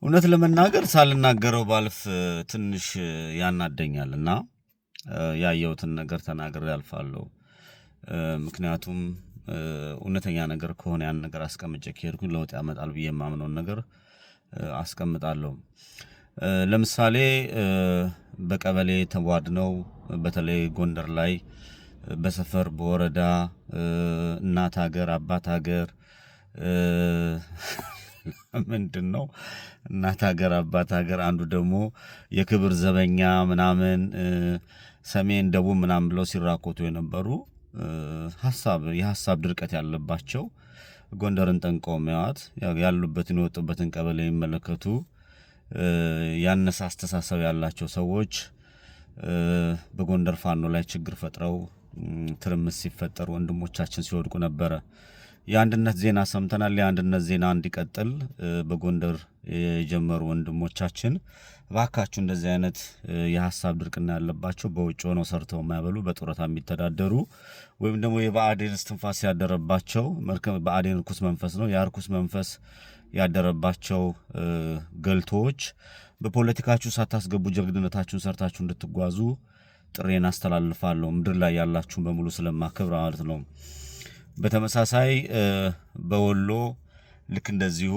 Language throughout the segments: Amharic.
እውነት ለመናገር ሳልናገረው ባልፍ ትንሽ ያናደኛልና ያየሁትን ነገር ተናግሬ አልፋለሁ። ምክንያቱም እውነተኛ ነገር ከሆነ ያን ነገር አስቀምጬ ከሄድኩኝ ለውጥ ያመጣል ብዬ የማምነውን ነገር አስቀምጣለሁ። ለምሳሌ በቀበሌ ተቧድነው በተለይ ጎንደር ላይ በሰፈር በወረዳ እናት ሀገር አባት ሀገር ምንድነው እናት ሀገር አባት ሀገር አንዱ ደግሞ የክብር ዘበኛ ምናምን ሰሜን ደቡብ ምናምን ብለው ሲራኮቱ የነበሩ የሐሳብ ድርቀት ያለባቸው ጎንደርን ጠንቀው የሚያዋት ያሉበትን የወጡበትን ቀበሌ የሚመለከቱ ያነሰ አስተሳሰብ ያላቸው ሰዎች በጎንደር ፋኖ ላይ ችግር ፈጥረው ትርምስ ሲፈጠር ወንድሞቻችን ሲወድቁ ነበረ። የአንድነት ዜና ሰምተናል። የአንድነት ዜና እንዲቀጥል በጎንደር የጀመሩ ወንድሞቻችን ባካችሁ እንደዚህ አይነት የሐሳብ ድርቅና ያለባቸው በውጭ ሆነው ሰርተው የማይበሉ በጡረታ የሚተዳደሩ ወይም ደግሞ የብአዴን እስትንፋስ ያደረባቸው ብአዴን ርኩስ መንፈስ ነው። የርኩስ መንፈስ ያደረባቸው ገልቶች በፖለቲካችሁ ሳታስገቡ ጀግንነታችሁን ሰርታችሁ እንድትጓዙ ጥሬን አስተላልፋለሁ። ምድር ላይ ያላችሁን በሙሉ ስለማከብር ማለት ነው። በተመሳሳይ በወሎ ልክ እንደዚሁ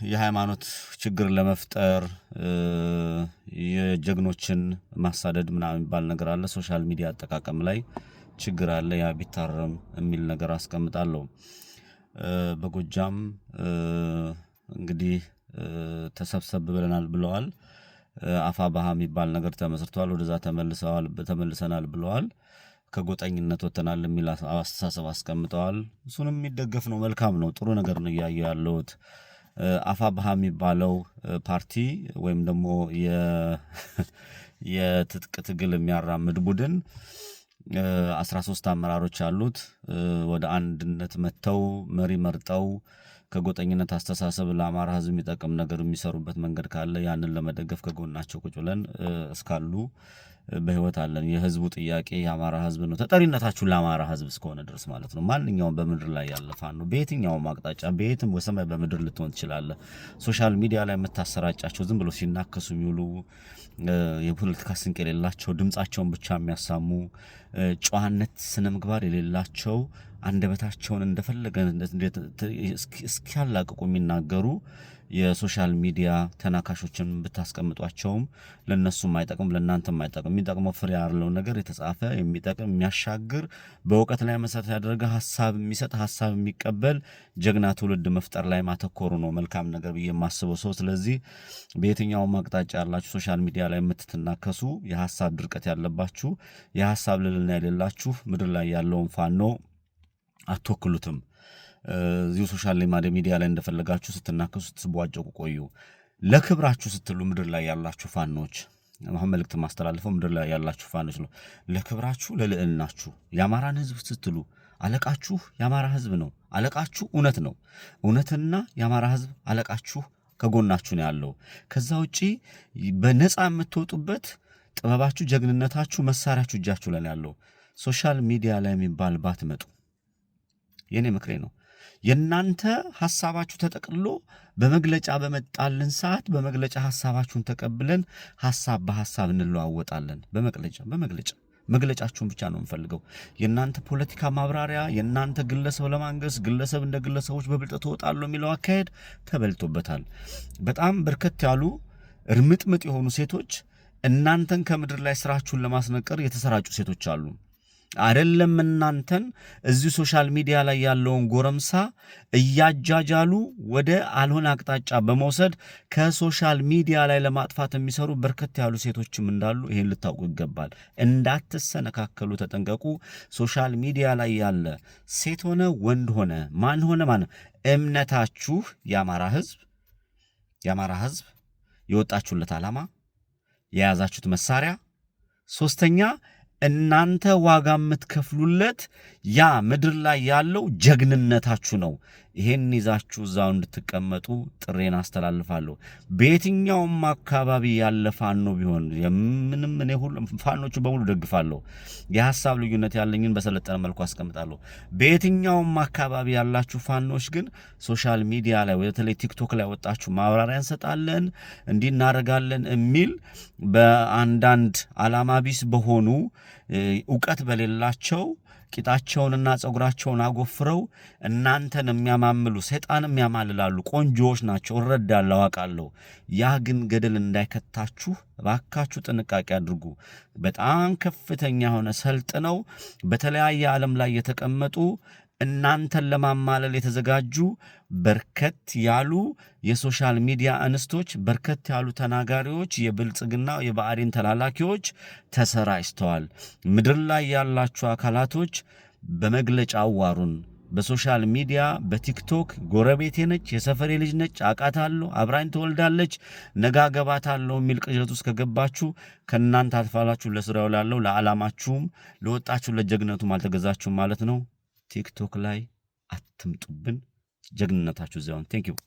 የሃይማኖት ችግር ለመፍጠር የጀግኖችን ማሳደድ ምናምን የሚባል ነገር አለ። ሶሻል ሚዲያ አጠቃቀም ላይ ችግር አለ። ያ ቢታረም የሚል ነገር አስቀምጣለሁ። በጎጃም እንግዲህ ተሰብሰብ ብለናል ብለዋል። አፋባሃ የሚባል ነገር ተመስርቷል። ወደዛ ተመልሰናል ብለዋል። ከጎጠኝነት ወተናል የሚል አስተሳሰብ አስቀምጠዋል። እሱንም የሚደገፍ ነው። መልካም ነው። ጥሩ ነገር ነው እያየሁ ያለሁት። አፋባሃ የሚባለው ፓርቲ ወይም ደግሞ የትጥቅ ትግል የሚያራምድ ቡድን 13 አመራሮች አሉት። ወደ አንድነት መጥተው መሪ መርጠው ከጎጠኝነት አስተሳሰብ ለአማራ ሕዝብ የሚጠቅም ነገር የሚሰሩበት መንገድ ካለ ያንን ለመደገፍ ከጎናቸው ቁጭ ብለን እስካሉ በህይወት አለን። የህዝቡ ጥያቄ የአማራ ሕዝብ ነው። ተጠሪነታችሁ ለአማራ ሕዝብ እስከሆነ ድረስ ማለት ነው። ማንኛውም በምድር ላይ ያለፋን ነው። በየትኛውም አቅጣጫ በየትም በሰማይ በምድር ልትሆን ትችላለህ። ሶሻል ሚዲያ ላይ የምታሰራጫቸው ዝም ብሎ ሲናከሱ የሚውሉ የፖለቲካ ስንቅ የሌላቸው ድምጻቸውን ብቻ የሚያሳሙ ጨዋነት ስነ ምግባር የሌላቸው አንደበታቸውን እንደፈለገ እስኪያላቅቁ የሚናገሩ የሶሻል ሚዲያ ተናካሾችን ብታስቀምጧቸውም ለነሱም አይጠቅም ለናንተም አይጠቅም። የሚጠቅመው ፍሬ ያለው ነገር የተጻፈ የሚጠቅም የሚያሻግር በእውቀት ላይ መሰረት ያደረገ ሐሳብ የሚሰጥ ሐሳብ የሚቀበል ጀግና ትውልድ መፍጠር ላይ ማተኮሩ ነው መልካም ነገር ብዬ የማስበው ሰው። ስለዚህ በየትኛውም አቅጣጫ ያላችሁ ሶሻል ሚዲያ ላይ የምትተናከሱ የሐሳብ ድርቀት ያለባችሁ የሐሳብ ልዕልና የሌላችሁ ምድር ላይ ያለውን ፋኖ አትወክሉትም። እዚሁ ሶሻል ሚዲያ ላይ እንደፈለጋችሁ ስትናከሱ ስትቧጨቁ ቆዩ። ለክብራችሁ ስትሉ ምድር ላይ ያላችሁ ፋኖች አሁን መልእክት ማስተላለፈው ምድር ላይ ያላችሁ ፋኖች ነው። ለክብራችሁ ለልዕልናችሁ የአማራን ሕዝብ ስትሉ አለቃችሁ የአማራ ሕዝብ ነው። አለቃችሁ እውነት ነው። እውነትና የአማራ ሕዝብ አለቃችሁ ከጎናችሁ ነው ያለው። ከዛ ውጪ በነፃ የምትወጡበት ጥበባችሁ፣ ጀግንነታችሁ፣ መሳሪያችሁ እጃችሁ ላይ ያለው ሶሻል ሚዲያ ላይ የሚባል ባትመጡ የኔ ምክሬ ነው። የናንተ ሐሳባችሁ ተጠቅልሎ በመግለጫ በመጣልን ሰዓት በመግለጫ ሐሳባችሁን ተቀብለን ሐሳብ በሐሳብ እንለዋወጣለን። መግለጫችሁን ብቻ ነው የምፈልገው። የናንተ ፖለቲካ ማብራሪያ፣ የናንተ ግለሰብ ለማንገስ ግለሰብ እንደ ግለሰቦች በብልጠት ተወጣሉ የሚለው አካሄድ ተበልቶበታል። በጣም በርከት ያሉ እርምጥምጥ የሆኑ ሴቶች እናንተን ከምድር ላይ ስራችሁን ለማስነቀር የተሰራጩ ሴቶች አሉ። አይደለም እናንተን እዚህ ሶሻል ሚዲያ ላይ ያለውን ጎረምሳ እያጃጃሉ ወደ አልሆነ አቅጣጫ በመውሰድ ከሶሻል ሚዲያ ላይ ለማጥፋት የሚሰሩ በርከት ያሉ ሴቶችም እንዳሉ ይሄን ልታውቁ ይገባል። እንዳትሰነካከሉ ተጠንቀቁ። ሶሻል ሚዲያ ላይ ያለ ሴት ሆነ ወንድ ሆነ ማን እምነታችሁ የአማራ ሕዝብ የወጣችሁለት ዓላማ የያዛችሁት መሳሪያ፣ ሶስተኛ እናንተ ዋጋ የምትከፍሉለት ያ ምድር ላይ ያለው ጀግንነታችሁ ነው። ይሄን ይዛችሁ እዛው እንድትቀመጡ ጥሬን አስተላልፋለሁ። በየትኛውም አካባቢ ያለ ፋኖ ቢሆን ምንም እኔ ሁሉ ፋኖቹ በሙሉ ደግፋለሁ። የሐሳብ ልዩነት ያለኝን በሰለጠነ መልኩ አስቀምጣለሁ። በየትኛውም አካባቢ ያላችሁ ፋኖች ግን ሶሻል ሚዲያ ላይ በተለይ ቲክቶክ ላይ ወጣችሁ ማብራሪያ እንሰጣለን እንዲህ እናደርጋለን የሚል በአንዳንድ ዓላማ ቢስ በሆኑ ዕውቀት በሌላቸው ቂጣቸውንና ጸጉራቸውን አጎፍረው እናንተን የሚያማምሉ ሰይጣን የሚያማልላሉ ቆንጆዎች ናቸው። እረዳለሁ፣ አውቃለሁ። ያ ግን ገደል እንዳይከታችሁ እባካችሁ ጥንቃቄ አድርጉ። በጣም ከፍተኛ ሆነ ሰልጥነው በተለያየ ዓለም ላይ የተቀመጡ እናንተን ለማማለል የተዘጋጁ በርከት ያሉ የሶሻል ሚዲያ እንስቶች፣ በርከት ያሉ ተናጋሪዎች፣ የብልጽግና የብአዴን ተላላኪዎች ተሰራጭተዋል። ምድር ላይ ያላችሁ አካላቶች በመግለጫ አዋሩን። በሶሻል ሚዲያ በቲክቶክ ጎረቤቴ ነች፣ የሰፈሬ ልጅ ነች፣ አውቃታለሁ፣ አብራኝ ትወልዳለች፣ ነገ አገባታለሁ የሚል ቅዠት ውስጥ ከገባችሁ ከእናንተ አልፋላችሁ ለስራው ላለው ለዓላማችሁም ለወጣችሁ ለጀግነቱም አልተገዛችሁም ማለት ነው። ቲክቶክ ላይ አትምጡብን። ጀግንነታችሁ እዚያውን። ቴንክ ዩ